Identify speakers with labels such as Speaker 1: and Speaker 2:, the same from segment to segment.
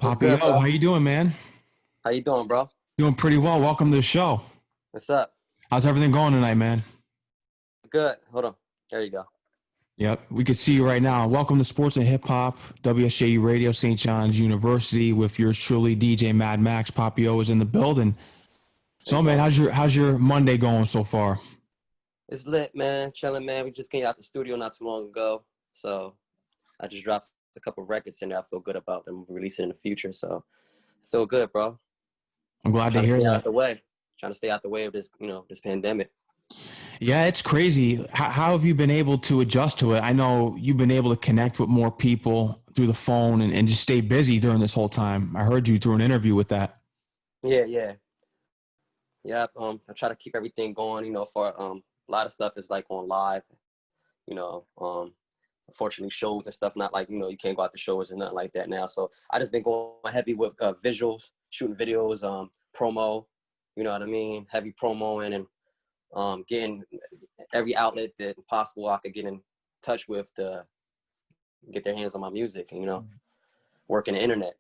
Speaker 1: What's
Speaker 2: Poppy,
Speaker 1: good,
Speaker 2: yo,
Speaker 1: bro?
Speaker 2: how you doing, man?
Speaker 1: How you doing, bro?
Speaker 2: Doing pretty well. Welcome to the show.
Speaker 1: What's up?
Speaker 2: How's everything going tonight, man?
Speaker 1: Good. Hold on. There you go.
Speaker 2: Yep, we can see you right now. Welcome to Sports and Hip Hop, WSJU Radio, St. John's University, with yours truly, DJ Mad Max. Poppy O is in the building.
Speaker 1: How you
Speaker 2: So, man,
Speaker 1: doing?
Speaker 2: how's your Monday going so far?
Speaker 1: It's lit, man. Chilling, man. We just came out the studio not too long ago, so I just dropped a couple records in there. I feel good about them releasing in the future, so I feel good, bro.
Speaker 2: I'm glad to
Speaker 1: Trying to
Speaker 2: hear
Speaker 1: stay out
Speaker 2: that.
Speaker 1: the way. Trying to stay out the way of this, this pandemic.
Speaker 2: Yeah, it's crazy. How have you been able to adjust to it? I know you've been able to connect with more people through the phone and just stay busy during this whole time. I heard you through an interview with that.
Speaker 1: Yeah. Yep. I try to keep everything going. For a lot of stuff is like on live. You know, unfortunately shows and stuff not like you can't go out to shows and nothing like that now. So I just been going heavy with visuals, shooting videos, promo. You know what I mean? Heavy promoing and getting every outlet that possible I could get in touch with to get their hands on my music. And, working the internet.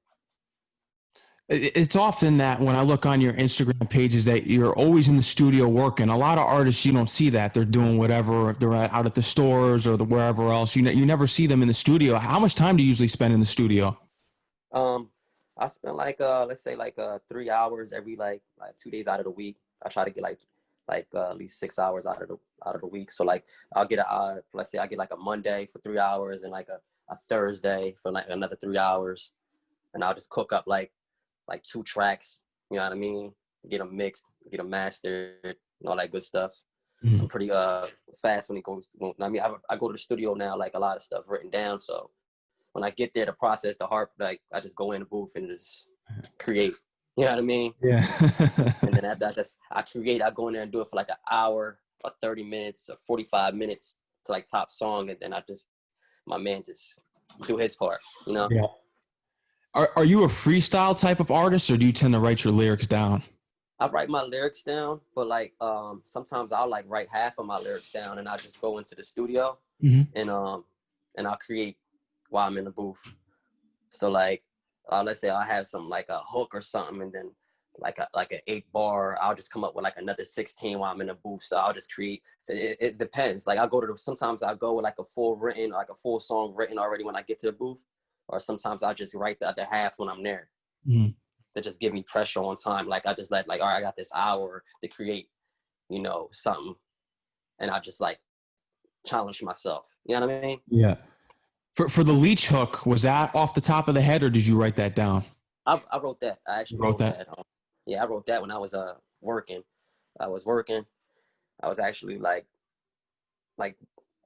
Speaker 2: It's often that when I look on your Instagram pages that you're always in the studio working. A lot of artists, you don't see that. They're doing whatever. They're out at the stores or wherever else. You never see them in the studio. How much time do you usually spend in the studio?
Speaker 1: Um, I spend like let's say like 3 hours every like 2 days out of the week. I try to get at least 6 hours out of the week. So like I'll get let's say I get like a Monday for 3 hours and like a Thursday for like another 3 hours, and I'll just cook up like two tracks. You know what I mean? Get them mixed, get them mastered, and all that good stuff. I'm
Speaker 2: Mhm.
Speaker 1: pretty fast when it goes. I go to the studio now, like a lot of stuff written down. So when I get there to process the harp, like I just go in the booth and just create. You know what I mean?
Speaker 2: Yeah.
Speaker 1: And then after I create, I go in there and do it for like an hour or 30 minutes or 45 minutes to like top song. And then my man just do his part, you know?
Speaker 2: Yeah. Are you a freestyle type of artist, or do you tend to write your lyrics down?
Speaker 1: I write my lyrics down, but like sometimes I'll like write half of my lyrics down and I just go into the studio
Speaker 2: Hmm.
Speaker 1: and I'll create while I'm in the booth. So like let's say I have some like a hook or something, and then like an 8 bar, I'll just come up with like another 16 while I'm in the booth. So I'll just create. So it depends. Like sometimes I'll go with like a full song written already when I get to the booth, or sometimes I'll just write the other half when I'm there
Speaker 2: Hmm.
Speaker 1: to just give me pressure on time. Like I just let like, all right, I got this hour to create, something, and I just like challenge myself. You know what I mean?
Speaker 2: Yeah. For the Leech hook, was that off the top of the head, or did you write that down?
Speaker 1: I wrote that. I
Speaker 2: You
Speaker 1: actually
Speaker 2: wrote
Speaker 1: wrote
Speaker 2: that.
Speaker 1: that. Yeah, I wrote that when I was working. I was working. I was actually like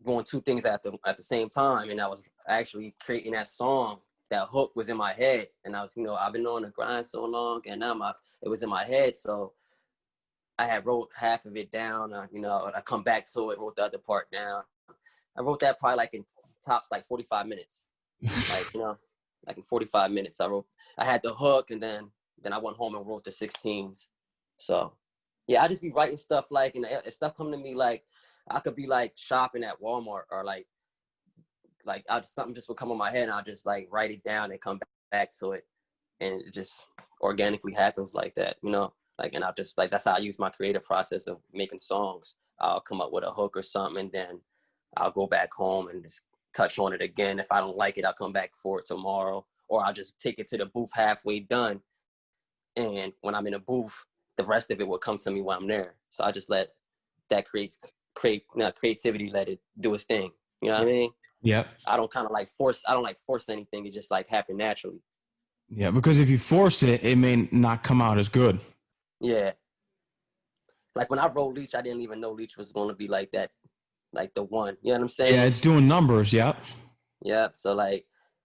Speaker 1: doing two things at the same time, and I was actually creating that song. That hook was in my head, and I was, I've been on the grind so long, and now it was in my head. So I had wrote half of it down. I come back to it, wrote the other part down. I wrote that probably like in tops like 45 minutes. Like, like in 45 minutes, I had the hook, and then I went home and wrote the 16s. So yeah, I just be writing stuff like, and stuff come to me like, I could be like shopping at Walmart, or like something just would come on my head and I'll just like write it down and come back to it. And it just organically happens like that, like, and I'll just like, that's how I use my creative process of making songs. I'll come up with a hook or something, and then I'll go back home and just touch on it again. If I don't like it, I'll come back for it tomorrow, or I'll just take it to the booth halfway done. And when I'm in a booth, the rest of it will come to me when I'm there. So I just let that creativity, let it do its thing. You know what I mean?
Speaker 2: Yep.
Speaker 1: I don't kind of like force. I don't like force anything. It just like happen naturally.
Speaker 2: Yeah, because if you force it, it may not come out as good.
Speaker 1: Yeah. Like when I wrote Leech, I didn't even know Leech was going to be like that, like the one. You know what I'm
Speaker 2: Yeah,
Speaker 1: saying?
Speaker 2: it's doing numbers. Yep.
Speaker 1: Yep. So like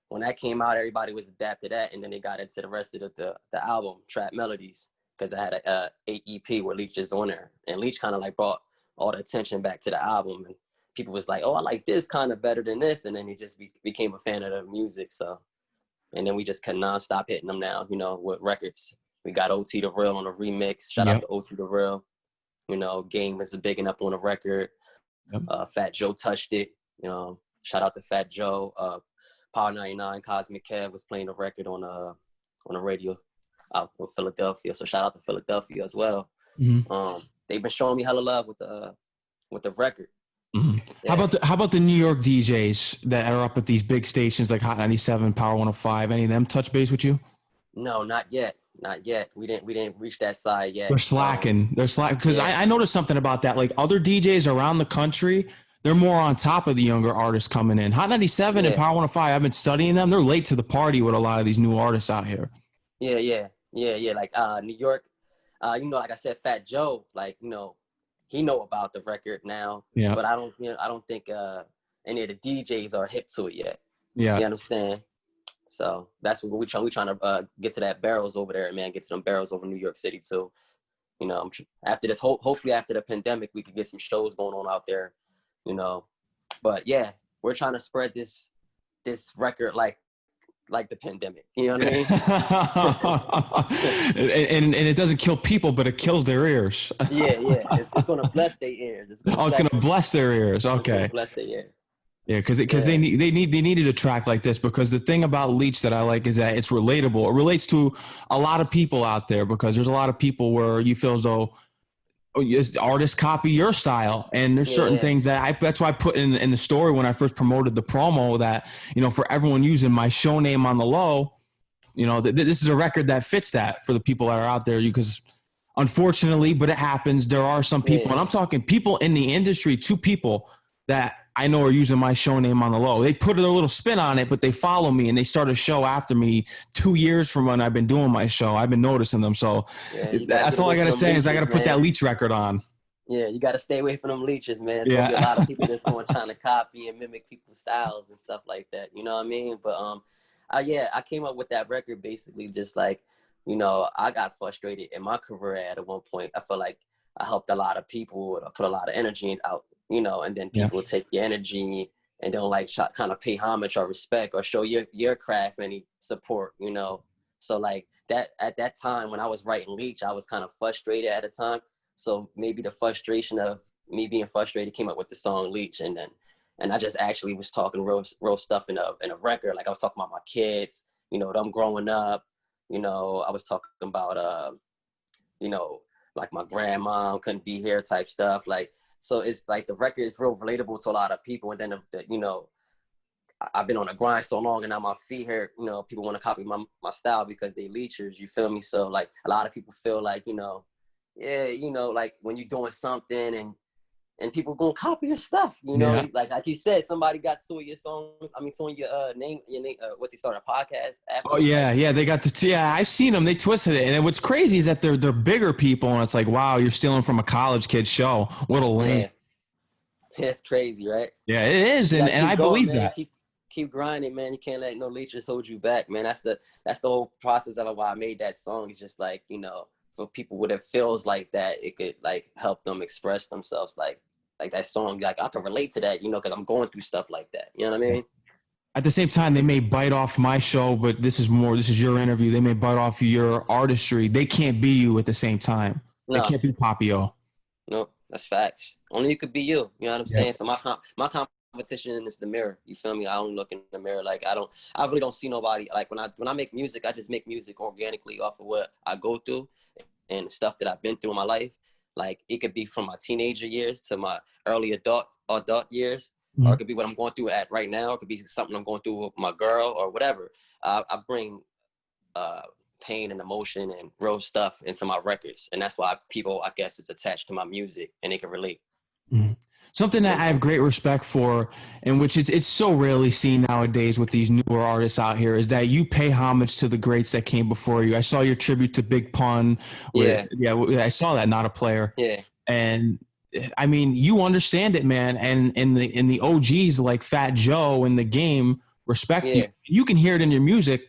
Speaker 1: when that came out, everybody was adapted to that, and then they got into the rest of the album, Trap Melodies, because I had a 8 EP where Leech is on there, and Leech kind of like brought all the attention back to the album, and people was like, oh, I like this kind of better than this, and then he just became a fan of the music. So, and then we just can nonstop hitting them now, with records. We got OT the Real on a remix. Shout out
Speaker 2: Yep.
Speaker 1: to OT the Real. Game is a bigging up on the record.
Speaker 2: Yep.
Speaker 1: Fat Joe touched it. Shout out to Fat Joe. Power 99, Cosmic Kev was playing the record on the radio out in Philadelphia. So shout out to Philadelphia as well.
Speaker 2: Mm-hmm.
Speaker 1: They've been showing me hella love with the record.
Speaker 2: Mm-hmm.
Speaker 1: Yeah.
Speaker 2: How about the New York DJs that are up at these big stations like Hot 97, Power 105? Any of them touch base with you?
Speaker 1: No, not yet. Not yet. We didn't reach that side yet.
Speaker 2: They're slacking. They're slacking because
Speaker 1: yeah.
Speaker 2: I noticed something about that. Like other DJs around the country, they're more on top of the younger artists coming in. Hot 97 and Power 105, I've been studying them. They're late to the party with a lot of these new artists out here.
Speaker 1: Yeah. Like New York, like I said, Fat Joe, like, he know about the record now.
Speaker 2: Yeah.
Speaker 1: But I don't think any of the DJs are hip to it yet.
Speaker 2: Yeah.
Speaker 1: You understand? So that's what we're trying to get to that barrels over there, man. Get to them barrels over New York City too. After this, hopefully after the pandemic, we could get some shows going on out there. But yeah, we're trying to spread this record like the pandemic. You know what I mean?
Speaker 2: and it doesn't kill people, but it kills their ears.
Speaker 1: yeah. It's gonna bless their ears. It's
Speaker 2: gonna bless their ears. Okay.
Speaker 1: Bless their ears.
Speaker 2: Yeah, because they needed a track like this, because the thing about Leech that I like is that it's relatable. It relates to a lot of people out there, because there's a lot of people where you feel as though artists copy your style, and there's certain things that that's why I put in the story when I first promoted the promo that, for everyone using my show name on the low, this is a record that fits that for the people that are out there. Because unfortunately, but it happens, there are some people, and I'm talking people in the industry, 2 people that I know are using my show name on the low. They put their little spin on it, but they follow me and they start a show after me 2 years from when I've been doing my show. I've been noticing them. So that's all I got to say is I got to put that Leech record on.
Speaker 1: Yeah, you got to stay away from them leeches, man. So a lot of people that's going trying to copy and mimic people's styles and stuff like that. You know what I mean? But I came up with that record basically just like, I got frustrated in my career at one point. I feel like I helped a lot of people. I put a lot of energy out. And then people take your energy and don't kind of pay homage or respect or show your craft any support, So like that at that time when I was writing Leech, I was kind of frustrated at the time. So maybe the frustration of me being frustrated came up with the song Leech, and I just actually was talking real stuff in a record. Like I was talking about my kids, them growing up, I was talking about like my grandma couldn't be here type stuff, like. So it's like the record is real relatable to a lot of people. And then, I've been on a grind so long and now my feet hurt, people want to copy my style because they leechers, you feel me? So like a lot of people feel like, like when you're doing something and people gonna copy your stuff, like you said, somebody got 2 of your songs. I mean, 2 of your name, what they started a podcast after.
Speaker 2: Oh yeah, they got I've seen them. They twisted it, and what's crazy is that they're bigger people, and it's like, wow, you're stealing from a college kid's show. What a lame.
Speaker 1: Yeah. It's crazy, right?
Speaker 2: Yeah, it is, and I believe that.
Speaker 1: Keep grinding, man. You can't let no leechers hold you back, man. That's the whole process of why I made that song. It's just like, for people what it feels like that, it could like help them express themselves, like that song, like I can relate to that, because I'm going through stuff like that. You know what I mean?
Speaker 2: At the same time, they may bite off my show, but this is your interview. They may bite off your artistry. They can't be you at the same time. No. They can't be Papio.
Speaker 1: No, that's facts. Only you could be you. You know what I'm saying? So my competition is the mirror. You feel me? I only look in the mirror. Like I really don't see nobody. Like when I make music, I just make music organically off of what I go through and stuff that I've been through in my life. Like it could be from my teenager years to my early adult years, or it could be what I'm going through right now. It could be something I'm going through with my girl or whatever. I bring pain and emotion and real stuff into my records, and that's why people, I guess, is attached to my music and they can relate.
Speaker 2: Mm-hmm. Something that I have great respect for, and which it's so rarely seen nowadays with these newer artists out here, is that you pay homage to the greats that came before you. I saw your tribute to Big Pun. I saw that, Not a Player. Yeah. And I mean, you understand it, man. And in the OGs like Fat Joe in the game respect you. You can hear it in your music.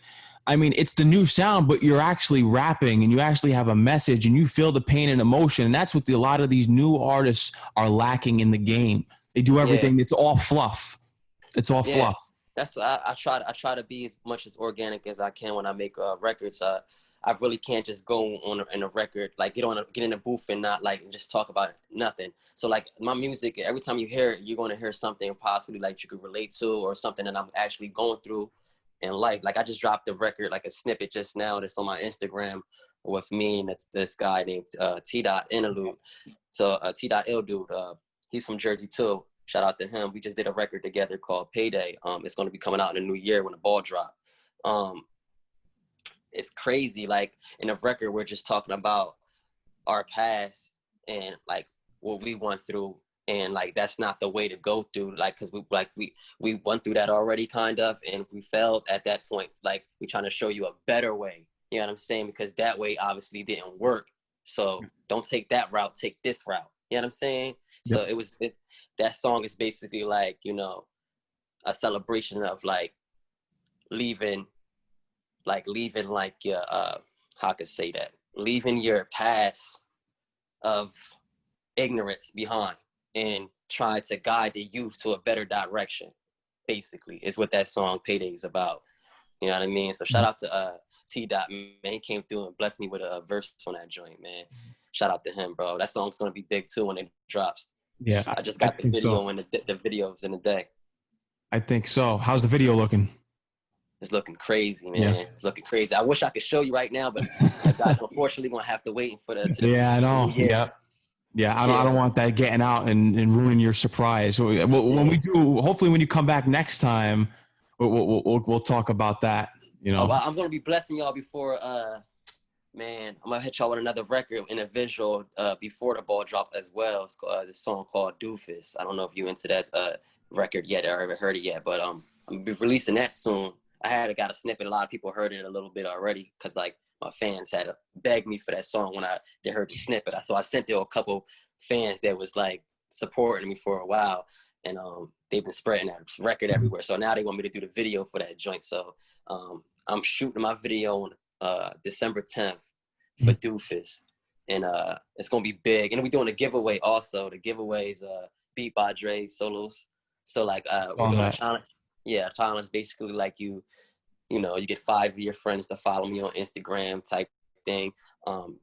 Speaker 2: I mean, it's the new sound, but you're actually rapping and you actually have a message and you feel the pain and emotion. And that's what a lot of these new artists are lacking in the game. They do everything. It's all fluff. It's all fluff.
Speaker 1: That's what I try to be as much as organic as I can when I make records. I really can't just go in a record, like get in a booth and not like just talk about nothing. So like my music, every time you hear it, you're going to hear something possibly like you could relate to or something that I'm actually going through. in life. Like I just dropped a record, like a snippet just now that's on my Instagram with me and this guy named T. Interlude. So T. Ill Dude, he's from Jersey too. Shout out to him. We just did a record together called Payday. It's going to be coming out in the new year when the ball drop. It's crazy. Like in the record, we're just talking about our past and like what we went through, and like that's not the way to go through. Like because we went through that already, kind of, and we failed at that point. Like we're trying to show you a better way. You know what I'm saying? Because that way obviously didn't work. So don't take that route. Take this route. You know what I'm saying? Yep. So that song is basically like, you know, a celebration of like leaving like your how could I say that? Leaving your past of ignorance behind and trying to guide the youth to a better direction, basically, is what that song Payday is about. You know what I mean? So shout out to T. man, he came through and blessed me with a verse on that joint, man. Shout out to him, bro. That song's gonna be big too when it drops.
Speaker 2: Yeah,
Speaker 1: I just got the video and the videos in the day.
Speaker 2: I think so. How's the video looking?
Speaker 1: It's looking crazy, man. Yeah. It's looking crazy. I wish I could show you right now, but you guys unfortunately gonna have to wait for the.
Speaker 2: Yeah, I know. Yeah. I don't want that getting out and ruining your surprise. When we do, hopefully, when you come back next time, we'll talk about that. You know,
Speaker 1: I'm gonna be blessing y'all before. Man, I'm gonna hit y'all with another record in a visual before the ball drop as well. It's called, this song called Doofus. I don't know if you into that record yet or ever heard it yet, but I'm gonna be releasing that soon. I got a snippet. A lot of people heard it a little bit already because like my fans had to beg me for that song when they heard the snippet. So I sent it to a couple fans that was like supporting me for a while, and they've been spreading that record everywhere. So now they want me to do the video for that joint. So I'm shooting my video on December 10th for Doofus, and it's gonna be big. And we're doing a giveaway also. The giveaway is beat by Dre solos. So like we're doing a challenge. Yeah, a challenge basically like you know, you get 5 of your friends to follow me on Instagram type thing.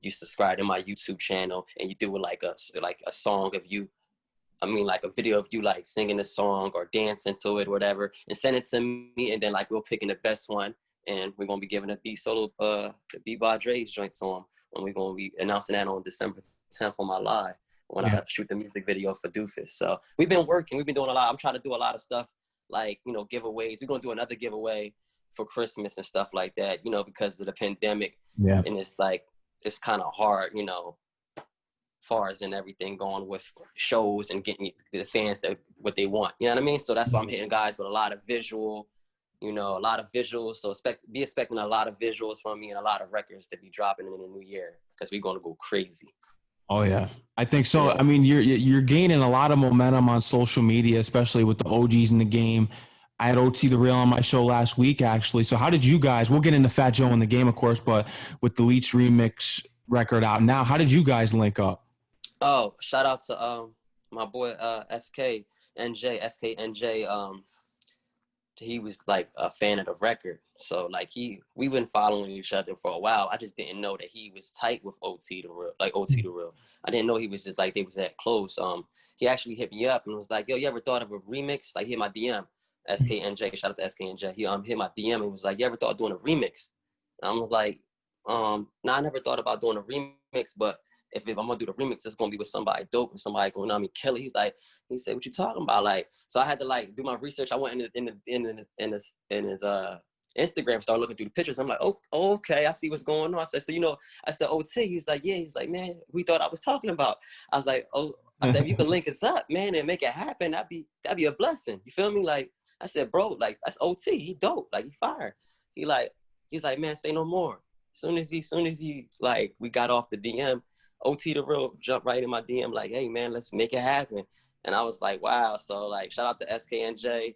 Speaker 1: You subscribe to my YouTube channel and you do like a song of you. I mean, like a video of you like singing a song or dancing to it, whatever, and send it to me. And then like we'll pick in the best one, and we're gonna be giving a beat solo, the beat by Dre's joint to him, and we're gonna be announcing that on December 10th on my live when I shoot the music video for Doofus. So we've been working, we've been doing a lot. I'm trying to do a lot of stuff like, you know, giveaways. We're gonna do another giveaway for Christmas and stuff like that, you know, because of the pandemic. Yeah. And it's like, it's kind of hard, you know, far as in everything going with shows and getting the fans what they want. You know what I mean? So that's why I'm hitting guys with a lot of visual, you know, a lot of visuals. So be expecting a lot of visuals from me and a lot of records to be dropping in the new year because we're going to go crazy.
Speaker 2: Oh yeah, I think so. Yeah. I mean, you're gaining a lot of momentum on social media, especially with the OGs in the game. I had OT The Real on my show last week, actually. So how did you guys, we'll get into Fat Joe in the game, of course, but with the Leech remix record out now, how did you guys link up?
Speaker 1: Oh, shout out to my boy SKNJ. He was like a fan of the record. So like we've been following each other for a while. I just didn't know that he was tight with OT The Real. I didn't know he was just like, they was that close. He actually hit me up and was like, yo, you ever thought of a remix? Like, hit my DM. SKNJ, shout out to SKNJ. He hit my DM and was like, you ever thought of doing a remix? And I was like, nah, I never thought about doing a remix, but if I'm gonna do the remix, it's gonna be with somebody dope and somebody going, I mean, kill it. He said, what you talking about? Like, so I had to like do my research. I went in his Instagram, started looking through the pictures. I'm like, oh, okay, I see what's going on. I said, so, you know, I said, OT. He's like, yeah. He's like, man, we thought I was talking about. I was like, oh, I said, if you can link us up, man, and make it happen, that'd be a blessing. You feel me? Like, I said, bro, like, that's OT. He dope. Like, he fire. He's like, man, say no more. Soon as he, like, we got off the DM, OT The Real jumped right in my DM, like, hey, man, let's make it happen. And I was like, wow. So, like, shout out to SKNJ,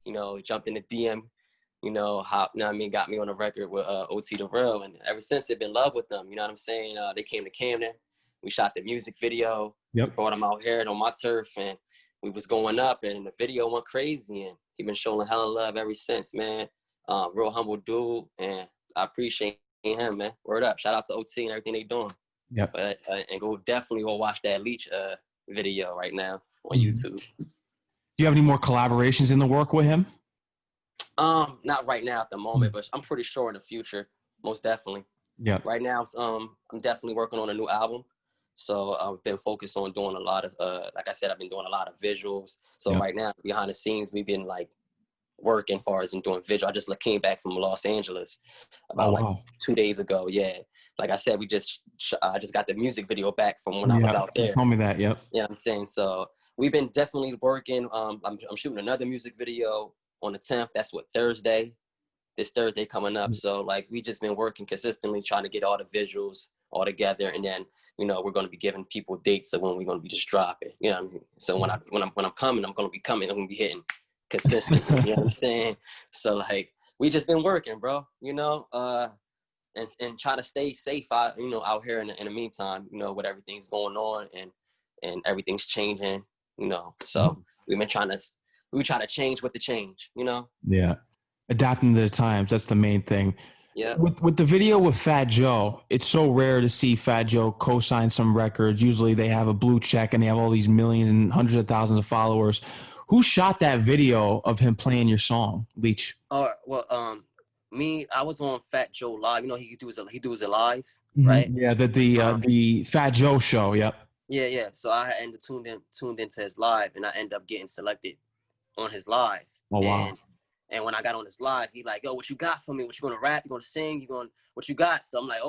Speaker 1: you know, jumped in the DM, you know, got me on the record with OT The Real. And ever since, I've been in love with them. You know what I'm saying? They came to Camden. We shot the music video. Yep. Brought them out here on my turf. And we was going up, and the video went crazy. And he been showing hella love ever since, man. Real humble dude. And I appreciate him, man. Word up. Shout out to OT and everything they doing. Yeah. But and definitely go watch that Leech video right now on YouTube.
Speaker 2: Do you have any more collaborations in the work with him?
Speaker 1: Not right now at the moment, but I'm pretty sure in the future, most definitely.
Speaker 2: Yeah.
Speaker 1: Right now, I'm definitely working on a new album. So I've been focused on doing a lot of, like I said, I've been doing a lot of visuals. So
Speaker 2: Yeah.
Speaker 1: right now, behind the scenes, we've been like working as far as in doing visual. I just came back from Los Angeles
Speaker 2: Oh
Speaker 1: about like
Speaker 2: wow.
Speaker 1: 2 days ago. Yeah, like I said, I just got the music video back from when I was
Speaker 2: Yeah.
Speaker 1: out
Speaker 2: You
Speaker 1: there.
Speaker 2: told me that. Yep.
Speaker 1: Yeah, I'm saying, so we've been definitely working. I'm shooting another music video on the 10th. That's what this Thursday coming up. So like we just been working consistently trying to get all the visuals all together, and then we're going to be giving people dates of when we're going to be just dropping. You know what I mean? So when I'm coming, I'm going to be coming. I'm going to be hitting consistently. You know what I'm saying? So like we just been working, bro. And try to stay safe out out here in the meantime. With everything's going on and everything's changing. So we try to change with the change.
Speaker 2: Yeah. Adapting to the times. That's the main thing.
Speaker 1: Yeah.
Speaker 2: With the video with Fat Joe, it's so rare to see Fat Joe co-sign some records. Usually they have a blue check and they have all these millions and hundreds of thousands of followers. Who shot that video of him playing your song, Leech?
Speaker 1: I was on Fat Joe Live. He do his lives,
Speaker 2: Mm-hmm.
Speaker 1: right?
Speaker 2: Yeah, the Fat Joe show. Yep.
Speaker 1: Yeah. So I ended tuned into his live, and I ended up getting selected on his live.
Speaker 2: Oh wow.
Speaker 1: And when I got on his live, he like, yo, what you got for me? What you gonna rap? You gonna sing? What you got? So I'm like,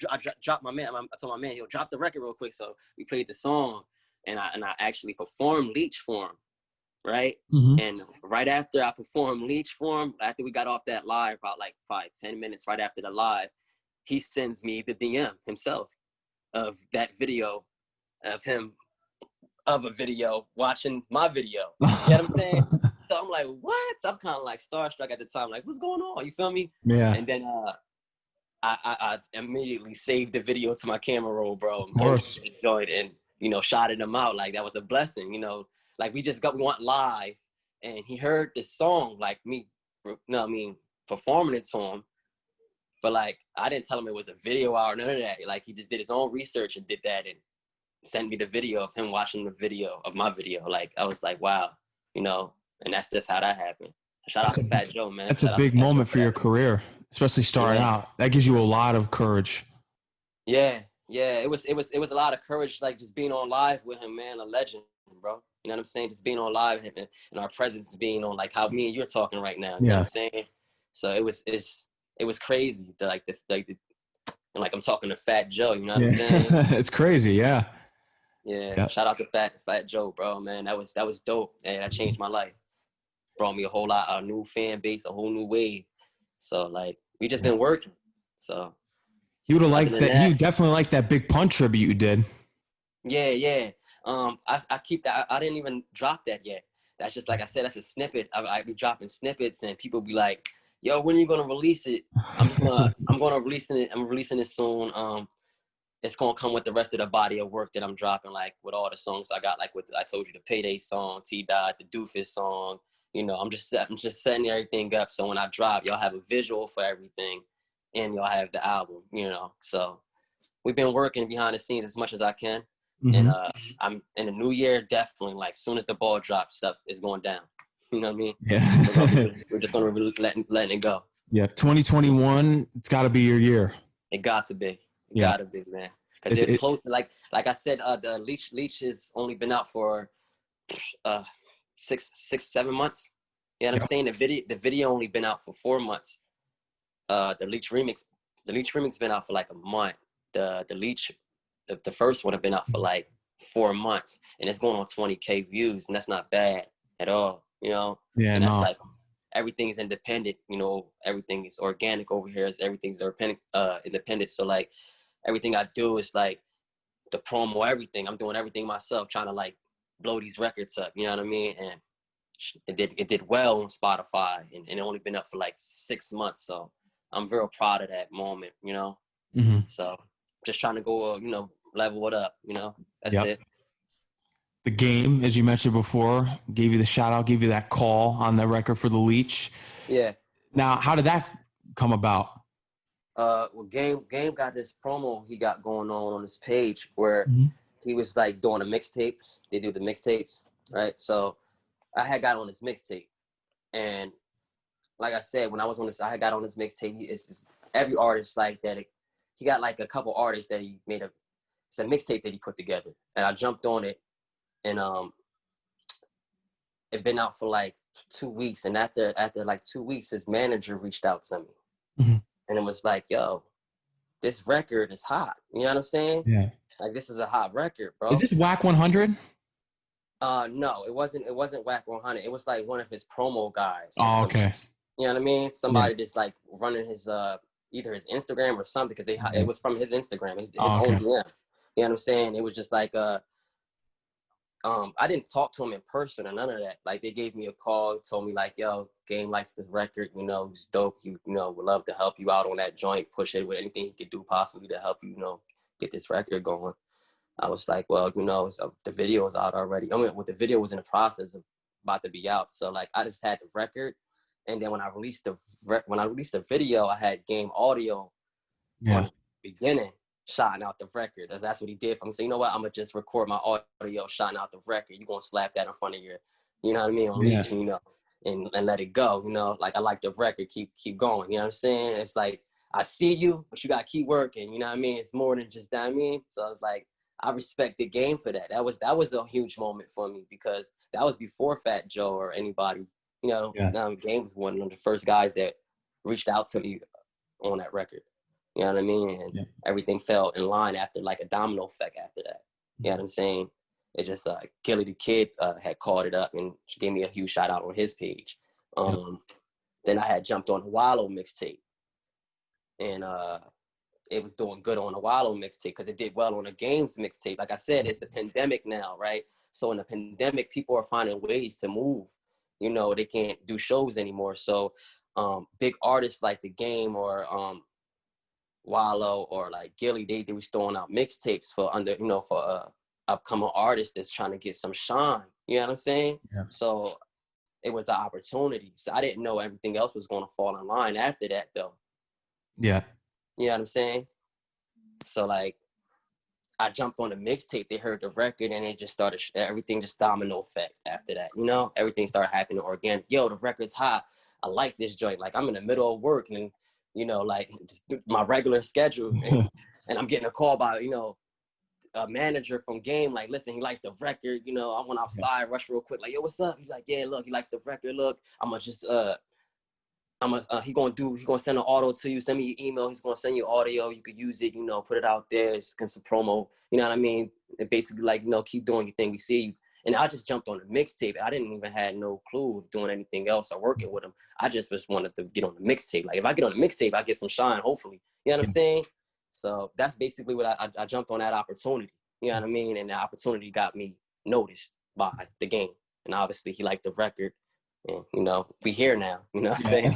Speaker 1: I dropped my man. I told my man, yo, drop the record real quick. So we played the song, and I actually performed Leech for him, right?
Speaker 2: Mm-hmm.
Speaker 1: And right after I performed Leech for him, after we got off that live, about like 5-10 minutes right after the live, he sends me the DM himself of that video of him of a video watching my video. You know what I'm saying? So I'm like, what? I'm kind of like starstruck at the time, like, what's going on? You feel me?
Speaker 2: Yeah.
Speaker 1: And then I immediately saved the video to my camera roll, bro.
Speaker 2: Of course.
Speaker 1: Enjoyed and shouted him out. Like that was a blessing. Like we went live, and he heard the song, like me, performing it to him. But like I didn't tell him it was a video out or none of that. Like he just did his own research and did that and sent me the video of him watching the video of my video. Like I was like, wow, and that's just how that happened. Shout out to Fat Joe, man.
Speaker 2: That's a big moment for your career, especially starting out. That gives you a lot of courage.
Speaker 1: Yeah. It was a lot of courage, like just being on live with him, man. A legend, bro. You know what I'm saying? Just being on live and our presence being on, like how me and you're talking right now. You know what I'm saying? So it was crazy. Like I'm talking to Fat Joe. You know what I'm saying?
Speaker 2: It's crazy. Yeah.
Speaker 1: Yeah. Shout out to Fat Joe, bro, man. That was dope. And that changed my life. Brought me a new fan base, a whole new wave. So like we just been working. So
Speaker 2: he would have liked that. He would definitely like that Big Pun tribute you did.
Speaker 1: Yeah. I keep that. I didn't even drop that yet. That's just, like I said, that's a snippet. I be dropping snippets and people be like, yo, when are you gonna release it? I'm releasing it soon. It's gonna come with the rest of the body of work that I'm dropping, like with all the songs I got, like with I told you, the Payday song, T-Dot, the Doofus song. I'm just setting everything up so when I drop, y'all have a visual for everything, and y'all have the album. So we've been working behind the scenes as much as I can, and I'm in the new year, definitely, like soon as the ball drops, stuff is going down. You know what I mean?
Speaker 2: Yeah.
Speaker 1: We're just gonna really letting it go.
Speaker 2: Yeah, 2021, it's got to be your year.
Speaker 1: It got to be. Gotta be, man. Because it's close. Like I said, the Leech has only been out for 6-7 months. You know what I'm saying? The video only been out for 4 months. The Leech remix been out for like a month. The Leech, the first one have been out for like 4 months, and it's going on 20K views, and that's not bad at all.
Speaker 2: Yeah,
Speaker 1: and that's like everything's independent. Everything is organic over here. Everything's independent. So like everything I do is like the promo, everything. I'm doing everything myself, trying to like blow these records up. You know what I mean? And it did well on Spotify, and it only been up for like 6 months. So I'm very proud of that moment. So just trying to go, level it up. That's it.
Speaker 2: The Game, as you mentioned before, gave you the shout out, gave you that call on the record for the Leech.
Speaker 1: Yeah.
Speaker 2: Now, how did that come about?
Speaker 1: Well, Game got this promo he got going on his page where he was like doing the mixtapes. They do the mixtapes, right? So I had got on his mixtape, and like I said, when I was on this, I got on this mixtape. It's just every artist like that. He got like a couple artists that he made it's a mixtape that he put together, and I jumped on it, and it been out for like 2 weeks, and after like 2 weeks, his manager reached out to me, and it was like, yo, this record is hot. You know what I'm saying?
Speaker 2: Yeah.
Speaker 1: Like, this is a hot record, bro.
Speaker 2: Is this Whack 100?
Speaker 1: No, it wasn't Whack 100. It was like one of his promo guys.
Speaker 2: Oh, okay.
Speaker 1: You know what I mean? Somebody just like running his either his Instagram or something, because it was from his Instagram, his own DM. You know what I'm saying? It was just like I didn't talk to him in person or none of that. Like, they gave me a call, told me like, yo, Game likes this record, you know, it's dope. You know, would love to help you out on that joint, push it with anything he could do possibly to help you, you know, get this record going. I was like, well, you know, the video is out already. I mean, the video was in the process of about to be out. So like, I just had the record, and then when I released the video, I had Game Audio on the beginning, shouting out the record. That's what he did for me. So you know what? I'm gonna just record my audio, shouting out the record. You gonna slap that in front of your, you know what I mean, on Leech, you know, and let it go. You know, like, I like the record. Keep going. You know what I'm saying? It's like, I see you, but you gotta keep working. You know what I mean? It's more than just that. I mean, so I was like, I respect the Game for that. That was a huge moment for me, because that was before Fat Joe or anybody. You know, Game was one of the first guys that reached out to me on that record. You know what I mean? And everything fell in line after, like a domino effect after that. You know what I'm saying? It just Gilly the Kid had called it up and gave me a huge shout out on his page. Then I had jumped on the Wallow mixtape, and it was doing good on the Wallow mixtape because it did well on the Games mixtape. Like I said, it's the pandemic now, right? So in the pandemic, people are finding ways to move. You know, they can't do shows anymore. So big artists like the Game or Wallow or like Gilly, they was throwing out mixtapes for upcoming artists that's trying to get some shine. You know what I'm saying? Yeah. So it was an opportunity. So I didn't know everything else was going to fall in line after that, though.
Speaker 2: Yeah.
Speaker 1: You know what I'm saying? So like, I jumped on the mixtape, they heard the record, and it just started, everything just domino effect after that. You know, everything started happening organic. Yo, the record's hot. I like this joint. Like, I'm in the middle of work and, you know, like my regular schedule, and I'm getting a call by, you know, a manager from Game, like, listen, he likes the record. You know, I went outside, rushed real quick, like, yo, what's up? He's like, yeah, look, he likes the record. Look, I'm gonna just he gonna send an auto to you. Send me your email. He's gonna send you audio. You could use it. You know, put it out there. It's some promo. You know what I mean? It basically, like, you know, keep doing your thing. We see you. And I just jumped on the mixtape. I didn't even have no clue of doing anything else or working with him. I just wanted to get on the mixtape. Like, if I get on the mixtape, I get some shine. Hopefully, you know what I'm saying? So that's basically what I jumped on that opportunity. You know what I mean? And the opportunity got me noticed by the Game. And obviously, he liked the record. And, you know, we here now, you know what I'm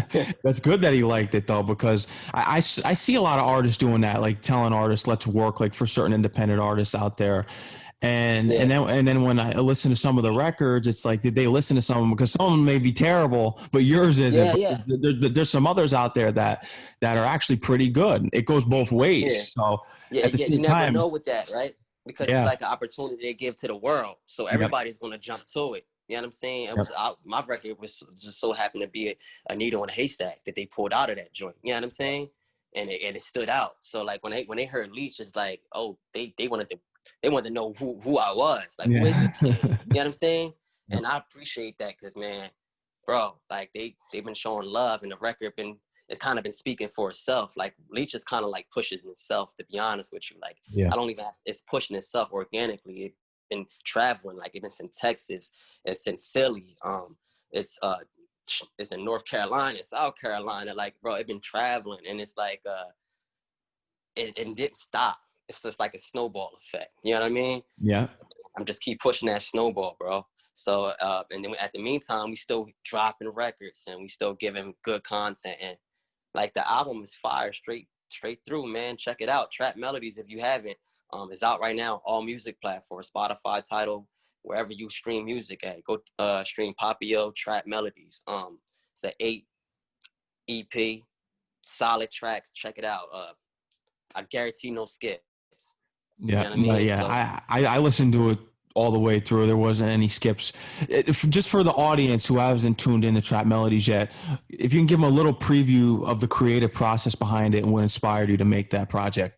Speaker 1: saying?
Speaker 2: That's good that he liked it, though, because I see a lot of artists doing that, like telling artists, let's work, like for certain independent artists out there. And then when I listen to some of the records, it's like, did they listen to some of them? Because some of them may be terrible, but yours isn't. There's some others out there that are actually pretty good. It goes both ways. So at the same
Speaker 1: you never
Speaker 2: time,
Speaker 1: know with that, right? Because it's like an opportunity they give to the world. So everybody's going to jump to it. You know what I'm saying? It was my record was just so happened to be a needle in a haystack that they pulled out of that joint. You know what I'm saying? And it stood out. So like when they heard Leech, it's like, oh, they wanted to know who I was. Like, who is this kid? You know what I'm saying? And I appreciate that, because, man, bro, like they've been showing love, and the record it's kind of been speaking for itself. Like, Leech is kind of like pushing itself, to be honest with you. Like, I don't even it's pushing itself organically. It's been traveling, like it's in Texas, it's in Philly, it's in North Carolina, South Carolina. Like, bro, it's been traveling, and it's like it didn't stop. It's just like a snowball effect. You know what I mean? Yeah. I'm just keep pushing that snowball, bro. So and then at the meantime, we still dropping records, and we still giving good content, and like the album is fire straight through, man. Check it out. Trap Melodies, if you haven't, is out right now, all music platforms, Spotify, Tidal, wherever you stream music at. Go stream Papio, Trap Melodies. It's an 8 EP, solid tracks. Check it out. I guarantee no skips.
Speaker 2: Yeah,
Speaker 1: you know what I mean?
Speaker 2: I listened to it all the way through. There wasn't any skips. Just for the audience who hasn't tuned in to Trap Melodies yet, if you can give them a little preview of the creative process behind it and what inspired you to make that project.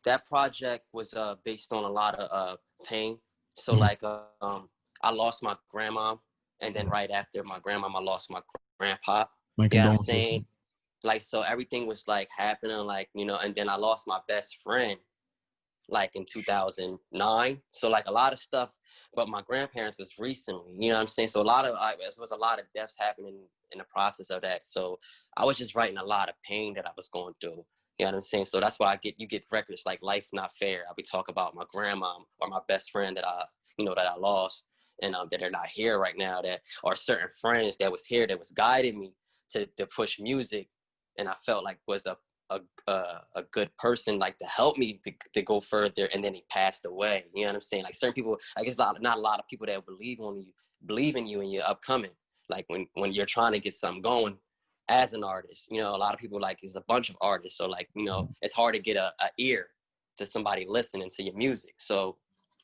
Speaker 1: That project was based on a lot of pain. So like I lost my grandma, and then right after my grandma, I lost my grandpa.
Speaker 2: My
Speaker 1: Yeah, I'm
Speaker 2: condolences.
Speaker 1: saying, like, so everything was like happening, like, you know, and then I lost my best friend like in 2009. So like a lot of stuff, but my grandparents was recently, you know what I'm saying? So there was a lot of deaths happening in the process of that. So I was just writing a lot of pain that I was going through. You know what I'm saying? So that's why you get records like Life Not Fair. I'll be talking about my grandma or my best friend that I lost, and that are not here right now, that are certain friends that was here that was guiding me to push music. And I felt like was a good person, like to help me to go further. And then he passed away. You know what I'm saying? Like certain people, I guess not a lot of people that believe in you and your upcoming. Like when you're trying to get something going as an artist, you know, a lot of people, like, there's a bunch of artists. So like, you know, it's hard to get a ear to somebody listening to your music. So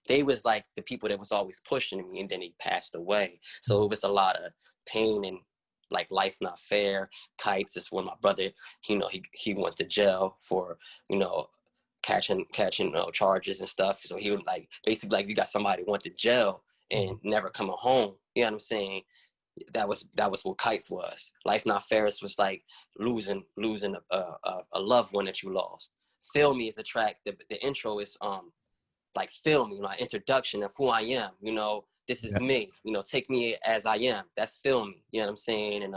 Speaker 1: they was like the people that was always pushing me, and then he passed away. So it was a lot of pain, and like Life Not Fair, Kites is when my brother, you know, he went to jail for, you know, catching charges and stuff. So he would like basically like you got somebody who went to jail and never coming home. You know what I'm saying? That was what Kites was. Life Not Fair was like losing a loved one that you lost. Feel Me is a track. The intro is like Feel Me, you know, an introduction of who I am. You know, this is me. You know, take me as I am. That's Feel Me. You know what I'm saying? And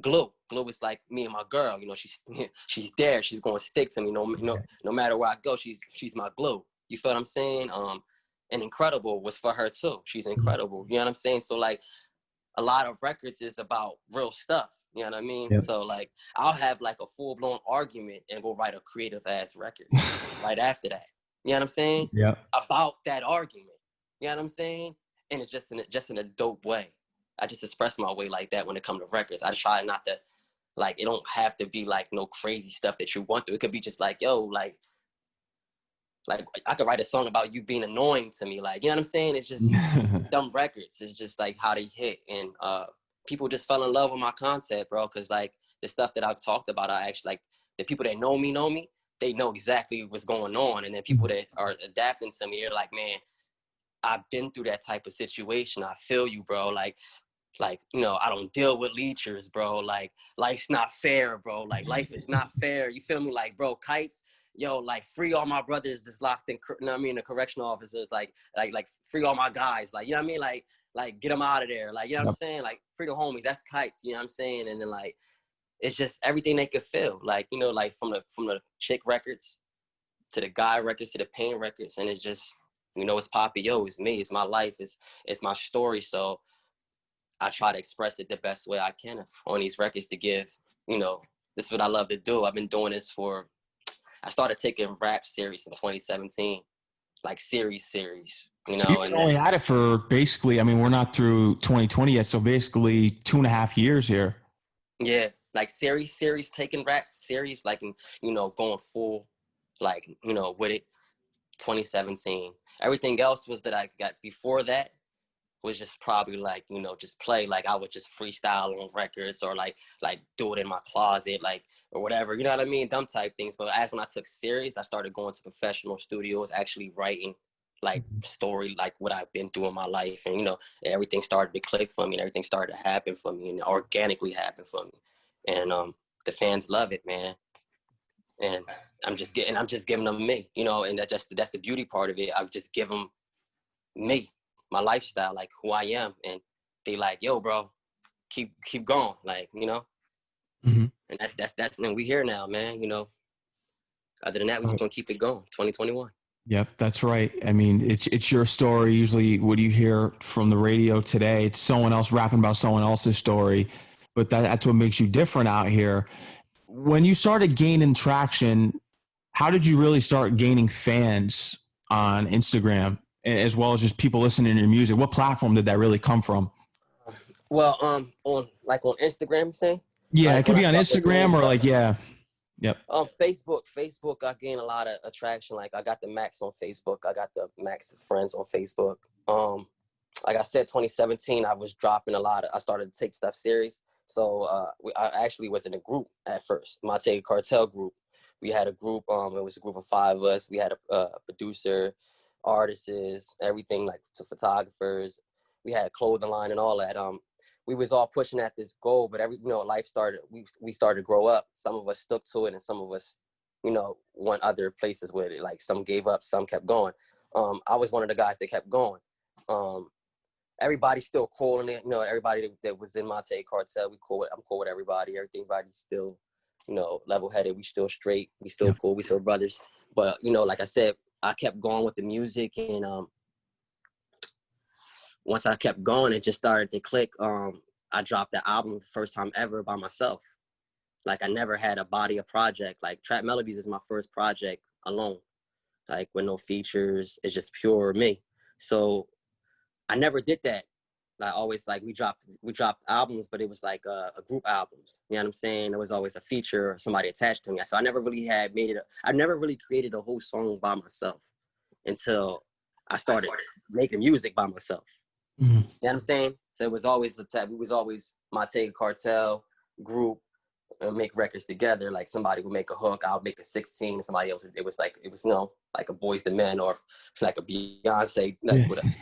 Speaker 1: Glue is like me and my girl. You know, she's there. She's gonna stick to me. No matter where I go, she's my glue. You feel what I'm saying? And Incredible was for her too. She's incredible. You know what I'm saying? So like a lot of records is about real stuff. You know what I mean?
Speaker 2: Yep.
Speaker 1: So like I'll have like a full-blown argument and go write a creative ass record right after that. You know what I'm saying?
Speaker 2: Yeah.
Speaker 1: About that argument. You know what I'm saying? And it's just in a dope way. I just express my way like that when it comes to records. I try not to, like, it don't have to be like no crazy stuff that you want to. It could be just like, yo, like I could write a song about you being annoying to me. Like, you know what I'm saying? It's just dumb records. It's just like how they hit. And people just fell in love with my content, bro. Cause like the stuff that I've talked about, I actually like the people that know me, they know exactly what's going on. And then people that are adapting to me, they're like, man, I've been through that type of situation. I feel you, bro. Like, you know, I don't deal with leechers, bro. Like, life's not fair, bro. Like, life is not fair. You feel me? Like, bro, Kites, yo, like, free all my brothers that's locked in, you know what I mean, the correctional officers, like free all my guys. Like, you know what I mean? Like get them out of there. Like, you know what I'm saying? Like, free the homies. That's Kites, you know what I'm saying? And then, like, it's just everything they could feel. Like, you know, like, from the chick records to the guy records to the pain records. And it's just, you know, it's Poppy, yo, it's me. It's my life. It's my story. So I try to express it the best way I can on these records to give, you know, this is what I love to do. I've been doing this I started taking rap serious in 2017, like series, you
Speaker 2: So
Speaker 1: know.
Speaker 2: you've
Speaker 1: And
Speaker 2: only had it for basically, I mean, we're not through 2020 yet. So basically 2.5 years here.
Speaker 1: yeah, like series, taking rap series, like, you know, going full, like, you know, with it, 2017. Everything else was that I got before that was just probably like, you know, just play, like I would just freestyle on records or like do it in my closet, like, or whatever, you know what I mean? Dumb type things. But as when I took serious, I started going to professional studios, actually writing like story, like what I've been through in my life. And, you know, everything started to click for me and everything started to happen for me and organically happen for me. And the fans love it, man. And I'm just giving them me, you know, and that's the beauty part of it. I just give them me, my lifestyle, like who I am. And they like, yo, bro, keep going. Like, you know, and that's, and we here now, man, you know, other than that, we just gonna keep it going. 2021.
Speaker 2: Yep, that's right. I mean, it's your story. Usually what you hear from the radio today, it's someone else rapping about someone else's story, but that's what makes you different out here. When you started gaining traction, how did you really start gaining fans on Instagram as well as just people listening to your music? What platform did that really come from?
Speaker 1: Well, on Instagram, you saying?
Speaker 2: Yeah,
Speaker 1: Like
Speaker 2: it could
Speaker 1: when I
Speaker 2: be on
Speaker 1: started
Speaker 2: Instagram
Speaker 1: doing
Speaker 2: or like, yeah. Yep.
Speaker 1: Facebook, I gained a lot of attraction. Like I got the Max on Facebook. I got the Max friends on Facebook. Like I said, 2017, I was dropping a lot. I started to take stuff serious. So I actually was in a group at first, Monte Cartel group. We had a group. It was a group of 5 of us. We had a producer, artists, everything, like to photographers. We had a clothing line and all that. We was all pushing at this goal, but life started. We started to grow up. Some of us stuck to it, and some of us, went other places with it. Like some gave up, some kept going. I was one of the guys that kept going. Everybody's still cool in it. Everybody that was in Monte Cartel, I'm cool with everybody. Everybody's still, level-headed. We still straight. We still cool. We still brothers. But, like I said, I kept going with the music. And once I kept going, it just started to click. I dropped the album first time ever by myself. Like, I never had a body of project. Like, Trap Melodies is my first project alone. Like, with no features. It's just pure me. So I never did that. I always, like, we dropped albums, but it was like a group albums. You know what I'm saying? There was always a feature or somebody attached to me. So I never really I never really created a whole song by myself until I started making music by myself.
Speaker 2: Mm-hmm.
Speaker 1: You know what I'm saying? So it was always we was always Monte Cartel group, make records together. Like somebody would make a hook, I'll make a 16, and somebody else, it was like a Boys to Men or like a Beyonce, like with a,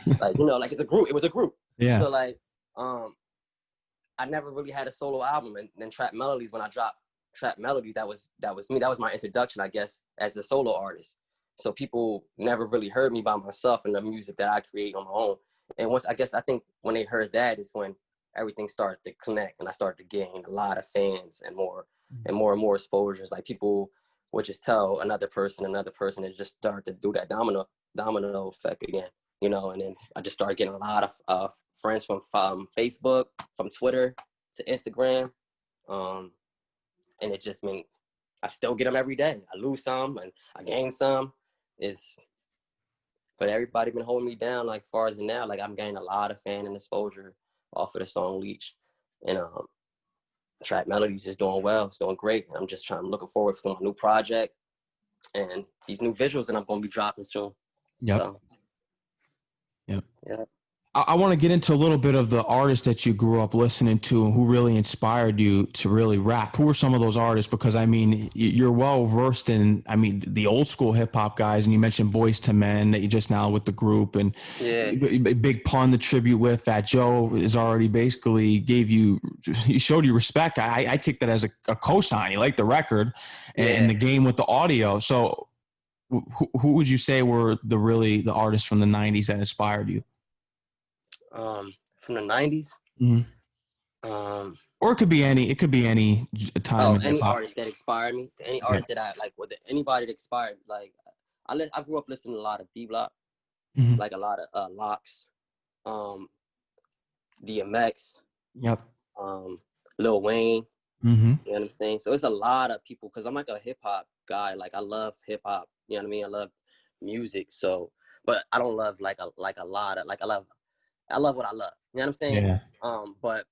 Speaker 1: like it's a group. It was a group.
Speaker 2: Yeah.
Speaker 1: So like, I never really had a solo album, and then Trap Melodies, when I dropped Trap Melodies, that was me. That was my introduction, I guess, as a solo artist. So people never really heard me by myself and the music that I create on my own. And I think when they heard that is when everything started to connect, and I started to gain a lot of fans and more and more exposures. Like people would just tell another person, and just start to do that domino effect again, and then I just started getting a lot of friends from Facebook, from Twitter to Instagram. And it just mean I still get them every day. I lose some and I gain some. But everybody been holding me down, like far as now, like I'm gaining a lot of fan and exposure off of the song Leech. And Trap Melodies is doing well. It's doing great. I'm looking forward to my new project and these new visuals that I'm going to be dropping soon.
Speaker 2: Yep.
Speaker 1: So,
Speaker 2: yep.
Speaker 1: Yeah.
Speaker 2: I want to get into a little bit of the artists that you grew up listening to and who really inspired you to really rap. Who are some of those artists? Because, I mean, you're well versed in, the old school hip hop guys, and you mentioned Boys to Men that you just now with the group, and Big Pun, the tribute with Fat Joe is already basically he showed you respect. I take that as a cosign. He liked the record and the game with the audio. So who would you say were the artists from the 90s that inspired you?
Speaker 1: From the 90s.
Speaker 2: Mm-hmm. Or it could be any time.
Speaker 1: Any artist that inspired me, any artist that I like, anybody that inspired. Like I grew up listening to a lot of D-Block, like a lot of Locks, DMX, Lil Wayne. You know what I'm saying? So it's a lot of people, because I'm like a hip hop guy. Like I love hip hop. You know what I mean? I love music. So, but I don't love like a lot of, like I love what I love. You know what I'm saying?
Speaker 2: Yeah.
Speaker 1: But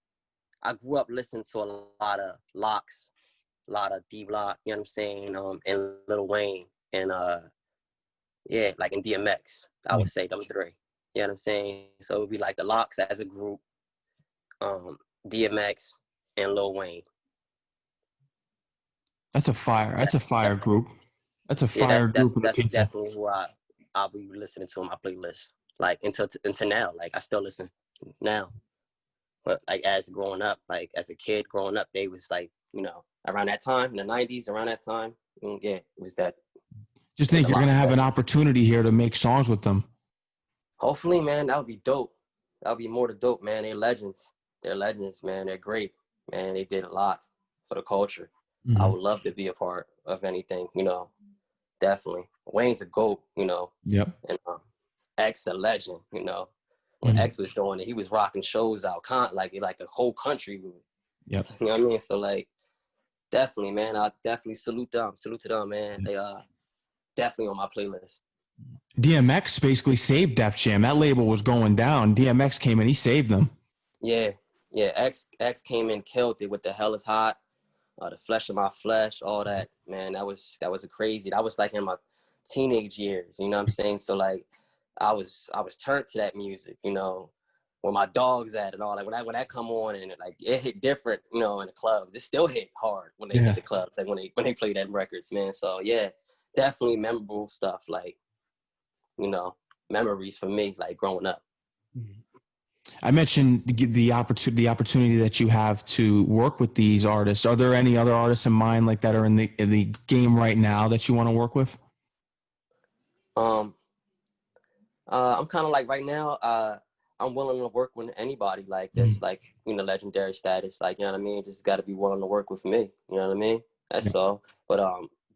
Speaker 1: I grew up listening to a lot of Locks, a lot of D-Block, you know what I'm saying? And Lil Wayne, and like in DMX, I would say them 3. You know what I'm saying? So it would be like the Locks as a group, DMX, and Lil Wayne.
Speaker 2: That's a fire group. That's a fire group.
Speaker 1: That's definitely who I'll be listening to on my playlist. Like until now, like I still listen now. But like as growing up, like as a kid growing up, they was like, around that time, in the 90s, around that time, it was that.
Speaker 2: Just think you're going to have an opportunity here to make songs with them.
Speaker 1: Hopefully, man, that would be dope. That would be more than dope, man. They're legends. They're legends, man. They're great, man. They did a lot for the culture. Mm-hmm. I would love to be a part of anything, definitely. Wayne's a GOAT,
Speaker 2: Yep.
Speaker 1: And X a legend, When X was doing it, he was rocking shows out, like a whole country.
Speaker 2: Yep.
Speaker 1: You know what I mean? So like, definitely, man. I definitely salute them. Salute to them, man. They are definitely on my playlist.
Speaker 2: DMX basically saved Def Jam. That label was going down. DMX came in, he saved them.
Speaker 1: Yeah. X came in, killed it with The Hell Is Hot. The Flesh of My Flesh, all that, man, that was a crazy. That was like in my teenage years, you know what I'm saying? So like I was turned to that music, you know, where my dogs at and all. Like when that come on and like it hit different, you know, in the clubs. It still hit hard when they hit the clubs, like when they play that records, man. So yeah, definitely memorable stuff, like, you know, memories for me, like growing up.
Speaker 2: I mentioned the opportunity that you have to work with these artists. Are there any other artists in mind like that are in the game right now that you want to work with?
Speaker 1: I'm kind of like right now, I'm willing to work with anybody like this, like, you know, legendary status, like, you know what I mean? Just got to be willing to work with me, you know what I mean? That's all. But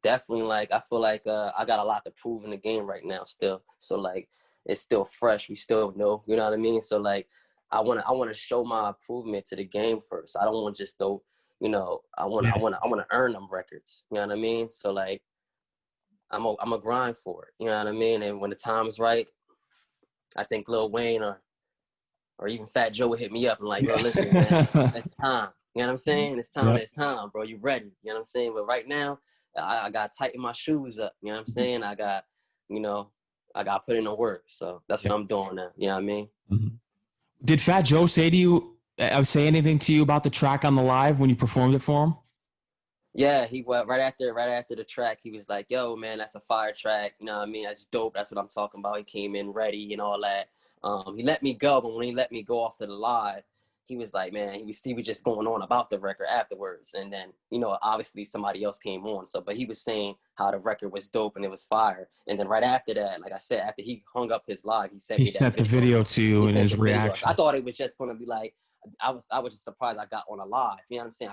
Speaker 1: definitely, like, I feel like I got a lot to prove in the game right now still. So like, it's still fresh. We still know, you know what I mean? So like, I want to show my improvement to the game first. I don't want to just though, you know, I want to earn them records. You know what I mean? So like, I'm a grind for it. You know what I mean? And when the time is right, I think Lil Wayne or even Fat Joe would hit me up and like, yo, listen, man, it's time. You know what I'm saying? It's time. It's time, bro. You ready? You know what I'm saying? But right now, I got to tighten my shoes up. You know what I'm saying? I got to put in the work. So that's what I'm doing now. You know what I mean?
Speaker 2: Mm-hmm. Did Fat Joe say anything to you about the track on the live when you performed it for him?
Speaker 1: Yeah, he went right after the track. He was like, yo, man, that's a fire track. You know what I mean? That's dope. That's what I'm talking about. He came in ready and all that. He let me go, but when he let me go off to the live, he was like, man, he was just going on about the record afterwards. And then, you know, obviously somebody else came on. So, but he was saying how the record was dope and it was fire. And then right after that, like I said, after he hung up his live, he sent me that
Speaker 2: video. The video to you and his reaction.
Speaker 1: I thought it was just going to be like, I was just surprised I got on a live. You know what I'm saying?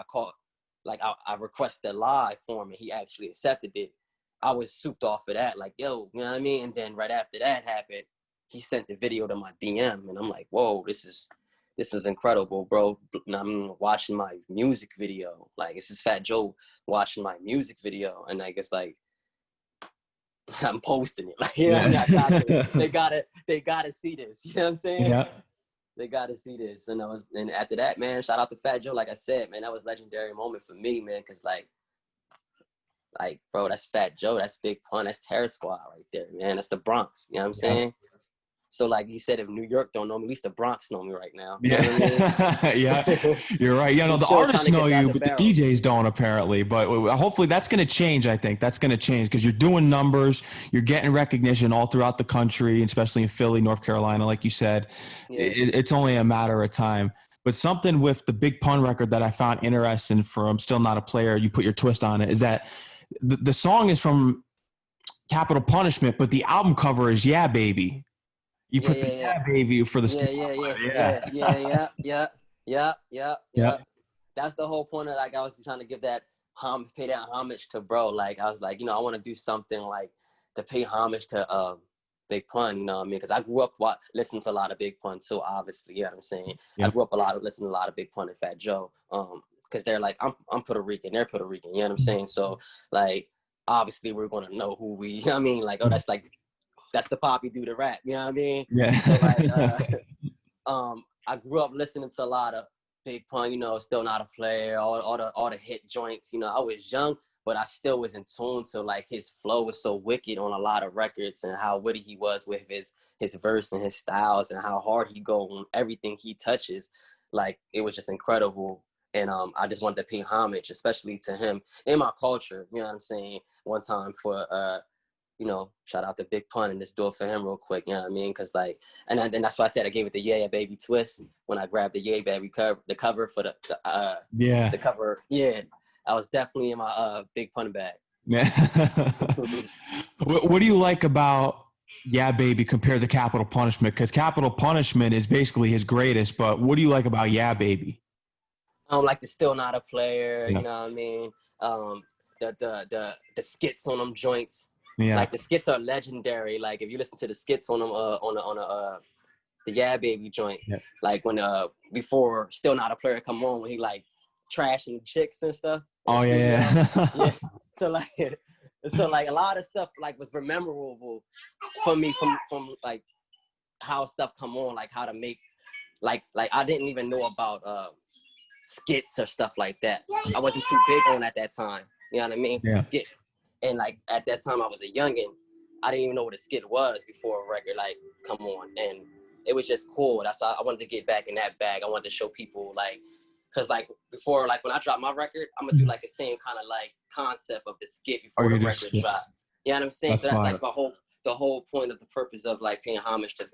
Speaker 1: I requested live for him and he actually accepted it. I was souped off of that, like, yo, you know what I mean? And then right after that happened, he sent the video to my DM and I'm like, whoa, this is incredible, bro. I'm watching my music video. Like, this is Fat Joe watching my music video. And like, it's like, I'm posting it. Like, yeah, they gotta see this. You know what I'm saying?
Speaker 2: Yeah.
Speaker 1: They got to see this. And after that, man, shout out to Fat Joe. Like I said, man, that was a legendary moment for me, man. Cause like, bro, that's Fat Joe. That's Big Pun. That's Terror Squad right there, man. That's the Bronx. You know what I'm saying? So like you said, if New York don't know me, at least the Bronx know me right now. You know what I mean?
Speaker 2: Yeah, you're right. You know, the artists know you, but the DJs don't apparently. But hopefully that's going to change. I think that's going to change because you're doing numbers. You're getting recognition all throughout the country, especially in Philly, North Carolina, like you said. Yeah. It's only a matter of time. But something with the Big Pun record that I found interesting from Still Not a Player, you put your twist on it, is that the song is from Capital Punishment, but the album cover is Yeah Baby. You put the Yeah Baby for the
Speaker 1: yeah. That's the whole point of, like, I was trying to give that pay that homage to bro. Like, I was like, you know, I want to do something like to pay homage to Big Pun, you know what I mean? Because I grew up listening to a lot of Big Pun too, obviously, you know what I'm saying? Yep. I grew up listening to a lot of Big Pun and Fat Joe, because they're like, I'm Puerto Rican, they're Puerto Rican, you know what I'm saying? So, like, obviously we're going to know who we, you know what I mean? Like, oh, that's the poppy dude to rap, you know what I mean?
Speaker 2: Yeah.
Speaker 1: So, like, I grew up listening to a lot of Big Pun, you know, Still Not a Player, all the hit joints, you know. I was young, but I still was in tune to, like, his flow was so wicked on a lot of records and how witty he was with his verse and his styles and how hard he go on everything he touches. Like, it was just incredible. And I just wanted to pay homage, especially to him in my culture, you know what I'm saying? One time for, you know, shout out to Big Pun and just do it for him real quick, you know what I mean? Because, like, and that's why I said I gave it the Yeah Baby twist when I grabbed the Yeah Baby the cover for the cover. Yeah, I was definitely in my Big Pun bag.
Speaker 2: Yeah. What do you like about Yeah Baby compared to Capital Punishment? Because Capital Punishment is basically his greatest, but what do you like about Yeah Baby?
Speaker 1: Like the Still Not a Player, you know what I mean? The skits on them joints. Yeah. Like, the skits are legendary. Like, if you listen to the skits on them the Yeah Baby joint, like when before Still Not a Player come on, when he like trashing chicks and stuff.
Speaker 2: Oh yeah.
Speaker 1: Yeah. So like a lot of stuff like was memorable for me from like how stuff come on, like how to make like I didn't even know about skits or stuff like that. I wasn't too big on at that time. You know what I mean?
Speaker 2: Yeah.
Speaker 1: Skits. And like at that time I was a youngin'. I didn't even know what a skit was before a record like come on. And it was just cool. That's how I wanted to get back in that bag. I wanted to show people like, cause like before, like when I drop my record, I'm gonna do like the same kind of like concept of the skit before the record drop. You know what I'm saying?
Speaker 2: That's
Speaker 1: so that's
Speaker 2: smart.
Speaker 1: like the whole point of the purpose of like paying homage to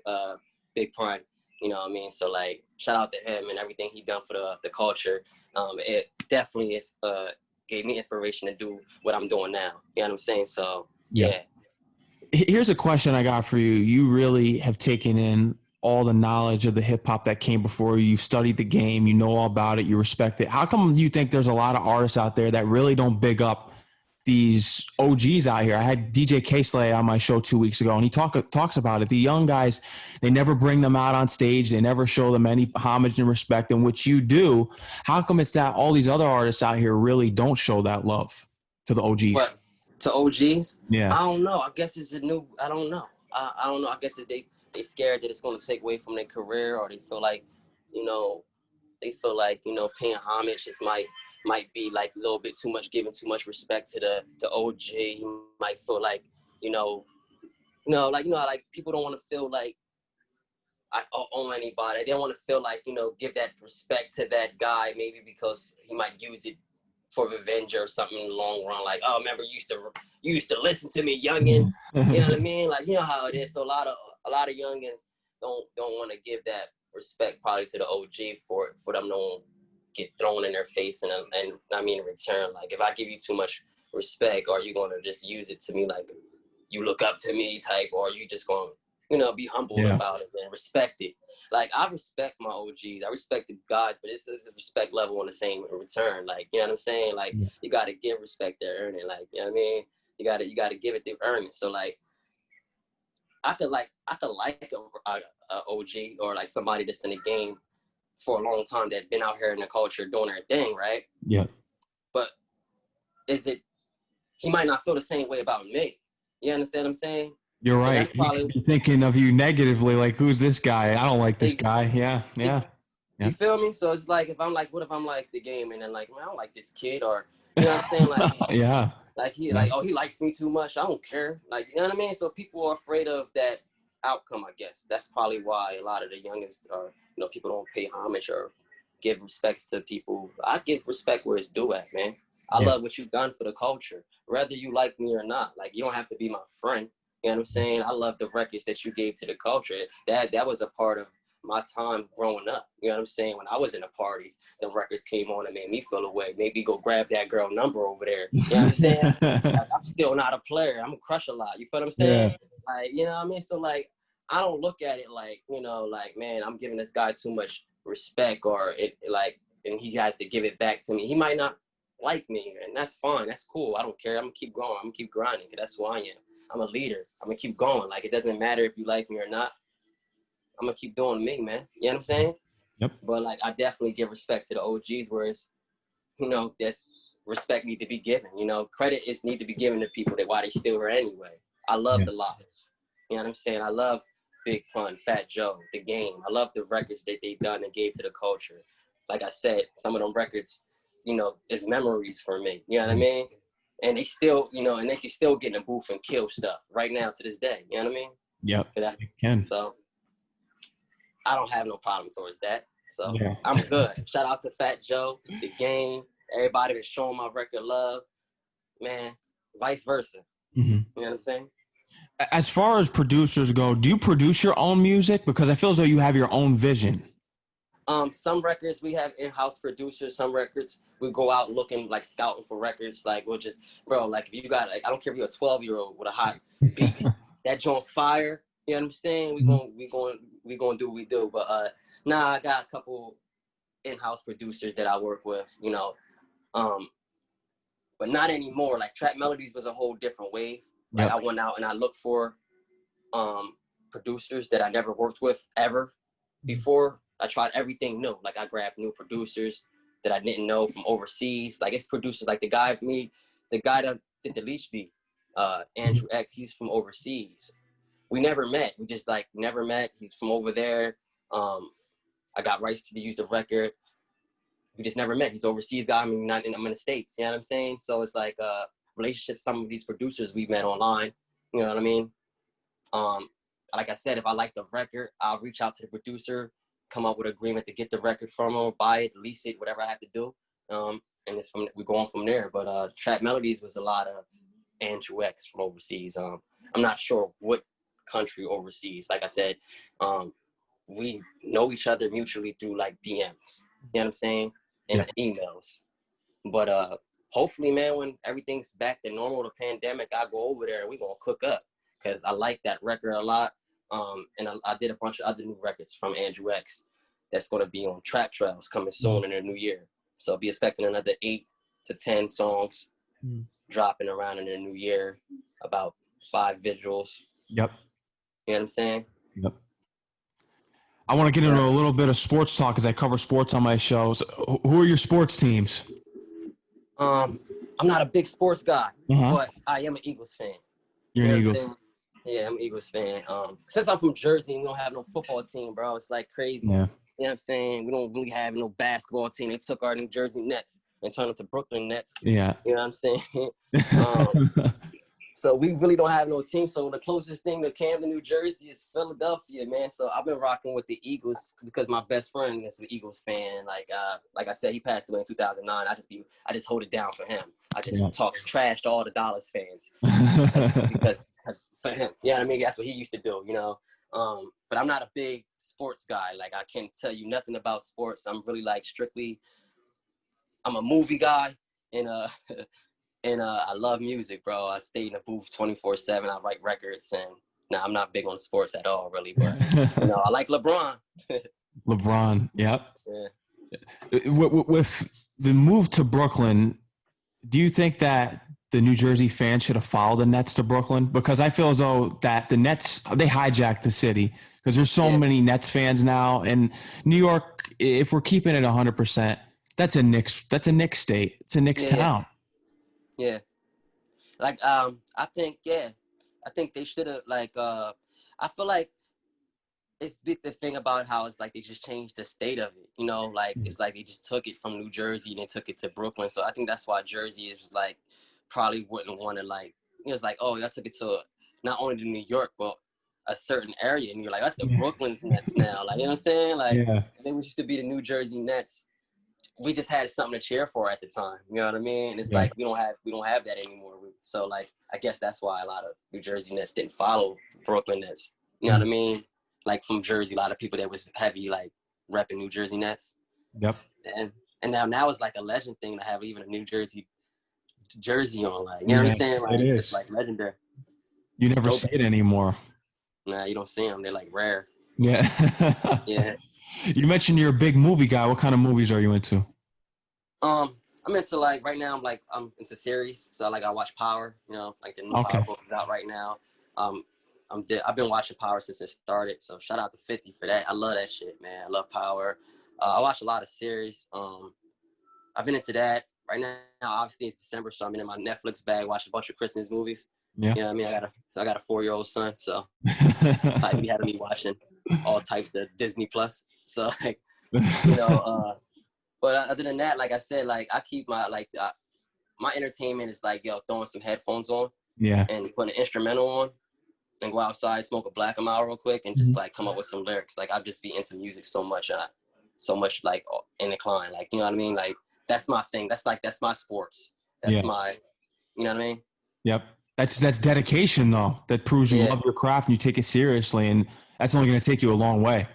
Speaker 1: Big Pun. You know what I mean? So like shout out to him and everything he done for the culture. It definitely is gave me inspiration to do what I'm doing now. You know what I'm saying? So yeah.
Speaker 2: Here's a question I got for you. You really have taken in all the knowledge of the hip hop that came before you. You've studied the game. You know all about it. You respect it. How come you think there's a lot of artists out there that really don't big up these OGs out here? I had DJ K-Slay on my show 2 weeks ago, and he talks about it. The young guys, they never bring them out on stage. They never show them any homage and respect, and which you do. How come it's that all these other artists out here really don't show that love to the OGs?
Speaker 1: What? To OGs?
Speaker 2: Yeah.
Speaker 1: I don't know. I guess it's I don't know. I don't know. I guess that they scared that it's going to take away from their career, or they feel like, paying homage just might be like a little bit too much, giving too much respect to the OG. You might feel like, like people don't want to feel like I own anybody. They don't want to feel like, give that respect to that guy, maybe because he might use it for revenge or something in the long run. Like, oh, remember you used to listen to me, youngin. You know what I mean? Like, you know how it is. So a lot of youngins don't want to give that respect probably to the OG for them to get thrown in their face and I mean in return. Like if I give you too much respect, are you gonna just use it to me like you look up to me type, or are you just gonna be humble about it and respect it? Like I respect my OGs, I respect the guys, but it's a respect level on the same in return. Like, you know what I'm saying? Like you gotta give respect to earn it. Like, you know what I mean? You gotta give it to earn it. So like I could like a OG or like somebody that's in the game for a long time that been out here in the culture doing their thing, right?
Speaker 2: Yeah.
Speaker 1: But he might not feel the same way about me. You understand what I'm saying?
Speaker 2: You're
Speaker 1: So
Speaker 2: right.
Speaker 1: probably,
Speaker 2: he could be thinking of you negatively, like, who's this guy? I don't like this guy. Yeah.
Speaker 1: You feel me? So it's like, what if I'm like the game and then like, man, I don't like this kid, or you know what I'm saying? Like,
Speaker 2: yeah.
Speaker 1: Like he likes me too much. I don't care. Like, you know what I mean? So people are afraid of that outcome, I guess. That's probably why a lot of the youngest are, people don't pay homage or give respects to people. I give respect where it's due at, man. I love what you've done for the culture, whether you like me or not. Like, you don't have to be my friend. You know what I'm saying? I love the records that you gave to the culture. That was a part of my time growing up. You know what I'm saying? When I was in the parties, the records came on and made me feel away. Maybe go grab that girl number over there. You know what I'm saying? Like, I'm still not a player. I'm a crush a lot. You feel what I'm saying?
Speaker 2: Yeah.
Speaker 1: Like, you know what I mean? So like, I don't look at it like, like, man, I'm giving this guy too much respect, or it like, and he has to give it back to me. He might not like me, and that's fine. That's cool. I don't care. I'm gonna keep going. I'm gonna keep grinding, because that's who I am. I'm a leader. I'm gonna keep going. Like, it doesn't matter if you like me or not. I'm gonna keep doing me, man. You know what I'm saying?
Speaker 2: Yep.
Speaker 1: But like, I definitely give respect to the OGs, where it's, that's respect need to be given. Credit is need to be given to people that why they still here anyway. I love the Locks. You know what I'm saying? I love Big Pun, Fat Joe, The Game. I love the records that they done and gave to the culture. Like I said, some of them records, is memories for me. You know what I mean? And they still, and they can still get in the booth and kill stuff right now to this day. You know what I mean?
Speaker 2: Yep. You can.
Speaker 1: So I don't have no problem towards that. So I'm good. Shout out to Fat Joe, The Game, everybody that's showing my record love, man, vice versa.
Speaker 2: Mm-hmm.
Speaker 1: You know what I'm saying?
Speaker 2: As far as producers go, do you produce your own music? Because I feel as though you have your own vision.
Speaker 1: Some records we have in-house producers. Some records we go out looking, like scouting for records. Like we'll just, bro, like if you got, like, I don't care if you're a 12-year-old with a hot beat, that joint fire. You know what I'm saying? We gonna do what we do. But I got a couple in-house producers that I work with. But not anymore. Like Trap Melodies was a whole different wave. Like I went out and I looked for producers that I never worked with ever before. I tried everything new. Like I grabbed new producers that I didn't know from overseas. Like it's producers like the guy that did the Leech beat, Andrew X, he's from overseas. We never met. We just like never met. He's from over there. I got rights to use the record. we just never met. He's overseas guy. I mean, I'm in the States. You know what I'm saying? So it's like relationships. Some of these producers we met online. You know what I mean? Like I said, if I like the record, I'll reach out to the producer, come up with an agreement to get the record from him, buy it, lease it, whatever I have to do. And we're going from there. But Trap Melodies was a lot of Andrew X from overseas. I'm not sure what country overseas. Like I said, we know each other mutually through like DMs. You know what I'm saying? And emails. But hopefully, man, when everything's back to normal, the pandemic, I'll go over there and we're gonna cook up. Cause I like that record a lot. And I did a bunch of other new records from Andrew X that's gonna be on Trap Trails coming soon in the new year. So be expecting another 8 to 10 songs dropping around in the new year, about 5 visuals.
Speaker 2: Yep.
Speaker 1: You know what I'm saying?
Speaker 2: Yep. I want to get into a little bit of sports talk because I cover sports on my shows. Who are your sports teams?
Speaker 1: I'm not a big sports guy, but I am an Eagles fan.
Speaker 2: You're an Eagles.
Speaker 1: Yeah, I'm an Eagles fan. Since I'm from Jersey and we don't have no football team, bro, it's like crazy. Yeah. You know what I'm saying? We don't really have no basketball team. They took our New Jersey Nets and turned them to Brooklyn Nets. Yeah. You know what I'm saying? So we really don't have no team. So the closest thing to Camden, New Jersey is Philadelphia, man. So I've been rocking with the Eagles because my best friend is an Eagles fan. Like I said, he passed away in 2009. I just hold it down for him. I just talk trash to all the Dallas fans because for him, you know what I mean? That's what he used to do, you know? But I'm not a big sports guy. Like I can't tell you nothing about sports. I'm really like I'm a movie guy and I love music, bro. I stay in the booth 24/7. I write records, and I'm not big on sports at all, really. But I like LeBron.
Speaker 2: LeBron, yep. Yeah. With the move to Brooklyn, do you think that the New Jersey fans should have followed the Nets to Brooklyn? Because I feel as though that the Nets, they hijacked the city because there's so many Nets fans now. And New York, if we're keeping it 100%, that's a Knicks state. It's a Knicks town.
Speaker 1: Yeah. Like, I think they should have, like, I feel like it's the thing about how it's like they just changed the state of it, you know? Like, it's like they just took it from New Jersey and they took it to Brooklyn. So I think that's why Jersey is, like, probably wouldn't want to, like, it's like, oh, y'all took it to not only to New York, but a certain area. And you're like, that's the Brooklyn's Nets now. Like, you know what I'm saying? Like, they used to be the New Jersey Nets. We just had something to cheer for at the time. You know what I mean? It's like we don't have that anymore. So like I guess that's why a lot of New Jersey Nets didn't follow Brooklyn Nets. You know what I mean? Like from Jersey, a lot of people that was heavy like repping New Jersey Nets. Yep. And now it's like a legend thing to have even a New Jersey jersey on. Like you know what I'm saying? Like it's like legendary.
Speaker 2: You never see it anymore.
Speaker 1: Nah, you don't see them. They're like rare.
Speaker 2: Yeah.
Speaker 1: Yeah.
Speaker 2: You mentioned you're a big movie guy. What kind of movies are you into?
Speaker 1: I'm into like right now. I'm into series. So like I watch Power. You know, like the new Power book is out right now. I've been watching Power since it started. So shout out to 50 for that. I love that shit, man. I love Power. I watch a lot of series. I've been into that right now. Obviously it's December, so I'm in my Netflix bag watching a bunch of Christmas movies. Yeah. You know what I mean? I got a 4-year-old son, so I'd be having me watching all types of Disney Plus. So like, but other than that, like I said, like I keep my my entertainment is like throwing some headphones on, and putting an instrumental on, and go outside, smoke a black and mild real quick, and just like come up with some lyrics. Like I'll just be into music so much like in decline. Like you know what I mean? Like that's my thing. That's my sports. That's my, you know what I mean?
Speaker 2: Yep. That's dedication though. That proves you love your craft and you take it seriously, and that's only going to take you a long way.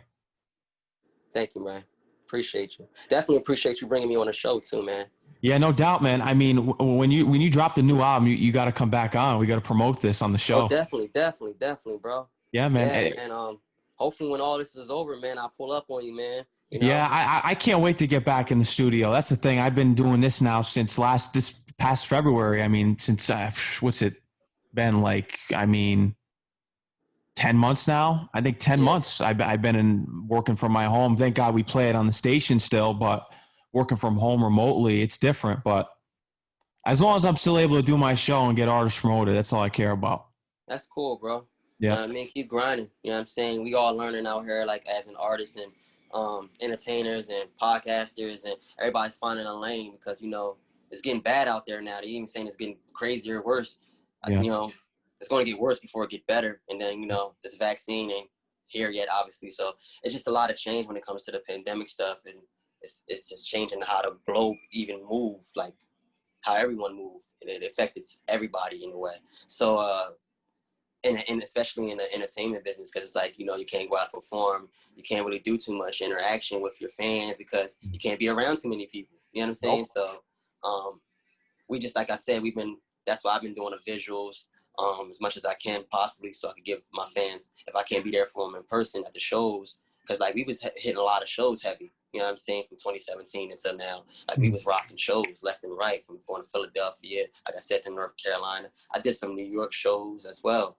Speaker 1: Thank you, man. Appreciate you. Definitely appreciate you bringing me on the show too, man.
Speaker 2: Yeah, no doubt, man. I mean, when you drop the new album, you got to come back on. We got to promote this on the show.
Speaker 1: Oh, definitely, bro.
Speaker 2: Yeah, man.
Speaker 1: Yeah, and hopefully when all this is over, man, I'll pull up on you, man. You
Speaker 2: know? Yeah, I can't wait to get back in the studio. That's the thing. I've been doing this now since this past February. I mean, since what's it been like? I mean, 10 months now. I think 10 months. I've been working from my home. Thank God we play it on the station still, but working from home remotely, it's different. But as long as I'm still able to do my show and get artists promoted, that's all I care about.
Speaker 1: That's cool, bro.
Speaker 2: Yeah.
Speaker 1: I mean, keep grinding. You know what I'm saying? We all learning out here, like as an artist, and entertainers and podcasters, and everybody's finding a lane because, you know, it's getting bad out there now. They're even saying it's getting crazier, worse.
Speaker 2: Yeah.
Speaker 1: You know, it's going to get worse before it get better. And then, you know, this vaccine ain't here yet, obviously. So it's just a lot of change when it comes to the pandemic stuff. And it's just changing how the globe even moves, like how everyone moved. It affected everybody in a way. So, and especially in the entertainment business, because it's like, you know, you can't go out and perform. You can't really do too much interaction with your fans because you can't be around too many people. You know what I'm saying? So we just, like I said, that's why I've been doing the visuals as much as I can possibly, so I can give my fans, if I can't be there for them in person at the shows, because like we was hitting a lot of shows heavy. You know what I'm saying? From 2017 until now, like we was rocking shows left and right, from going to Philadelphia, like I said, to North Carolina. I did some New York shows as well.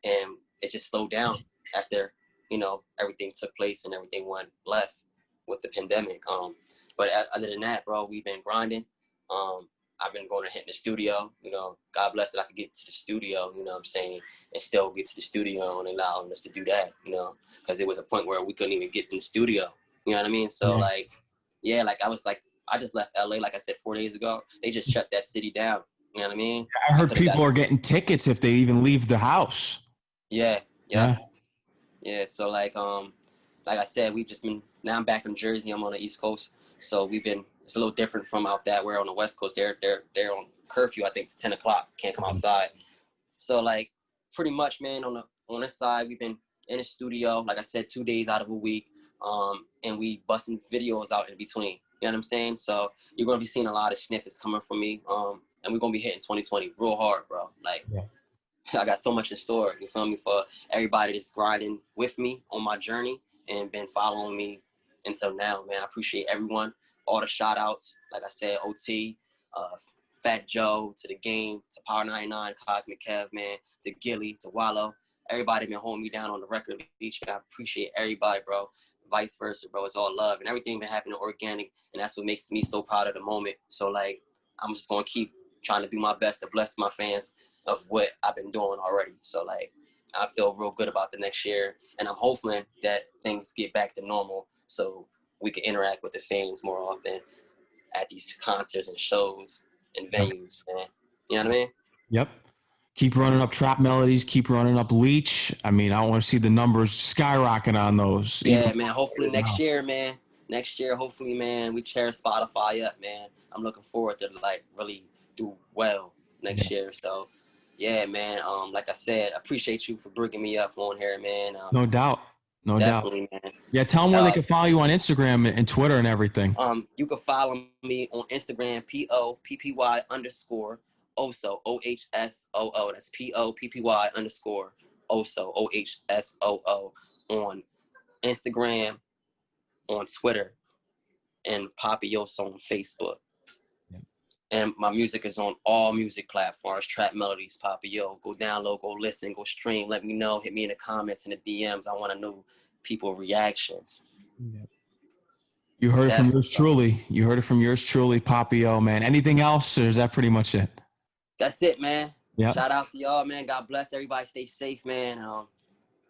Speaker 1: And it just slowed down after, you know, everything took place and everything went left with the pandemic. But other than that, bro, we've been grinding. I've been going to hit the studio, you know, God bless that I could get to the studio, you know what I'm saying, and still get to the studio and allowing us to do that, you know, because it was a point where we couldn't even get in the studio, you know what I mean? So like, yeah, like I just left LA, like I said, 4 days ago. They just shut that city down. You know what I mean?
Speaker 2: I heard people are getting tickets if they even leave the house.
Speaker 1: Yeah. So like I said, we've just been, now I'm back in Jersey. I'm on the East Coast. So it's a little different from out that. We're on the West Coast. They're on curfew, I think, 10 o'clock. Can't come outside. So like pretty much, man, on this side, we've been in the studio, like I said, 2 days out of a week. And we busting videos out in between. You know what I'm saying? So you're gonna be seeing a lot of snippets coming from me. And we're gonna be hitting 2020 real hard, bro. Like I got so much in store, you feel me, for everybody that's grinding with me on my journey and been following me until now, man. I appreciate everyone, all the shout outs, like I said, OT, Fat Joe, to the game, to Power 99, Cosmic Kev, man, to Gilly, to Wallow. Everybody been holding me down on the record, Leech. I appreciate everybody, bro. Vice versa, bro. It's all love, and everything been happening organic, and that's what makes me so proud of the moment. So like, I'm just gonna keep trying to do my best to bless my fans of what I've been doing already. So like, I feel real good about the next year, and I'm hoping that things get back to normal so we can interact with the fans more often at these concerts and shows and venues, man. You know what I mean?
Speaker 2: Yep. Keep running up Trap Melodies. Keep running up Leech. I mean, I want to see the numbers skyrocket on those.
Speaker 1: Yeah, man. Hopefully next year, man. Next year, hopefully, man, we tear Spotify up, man. I'm looking forward to like really do well next year. So, yeah, man. Like I said, appreciate you for bringing me up on here, man.
Speaker 2: No doubt. No doubt.
Speaker 1: Definitely, man.
Speaker 2: Yeah, tell them where they can follow you on Instagram and Twitter and everything.
Speaker 1: You can follow me on Instagram, POPPY _ OSO, OHSOO. That's POPPY _ OSO, OHSOO on Instagram, on Twitter, and Papioso on Facebook. And my music is on all music platforms, Trap Melodies, Papio. Go download, go listen, go stream. Let me know. Hit me in the comments and the DMs. I want to know people's reactions.
Speaker 2: You heard it from yours truly. You heard it from yours truly, Papio, man. Anything else, or is that pretty much it?
Speaker 1: That's it, man.
Speaker 2: Yeah.
Speaker 1: Shout out to y'all, man. God bless everybody. Stay safe, man. I'm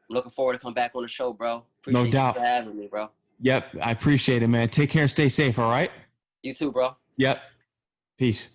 Speaker 1: looking forward to come back on the show, bro. Appreciate you for having me, bro.
Speaker 2: Yep. I appreciate it, man. Take care. Stay safe. All right.
Speaker 1: You too, bro.
Speaker 2: Yep. Peace.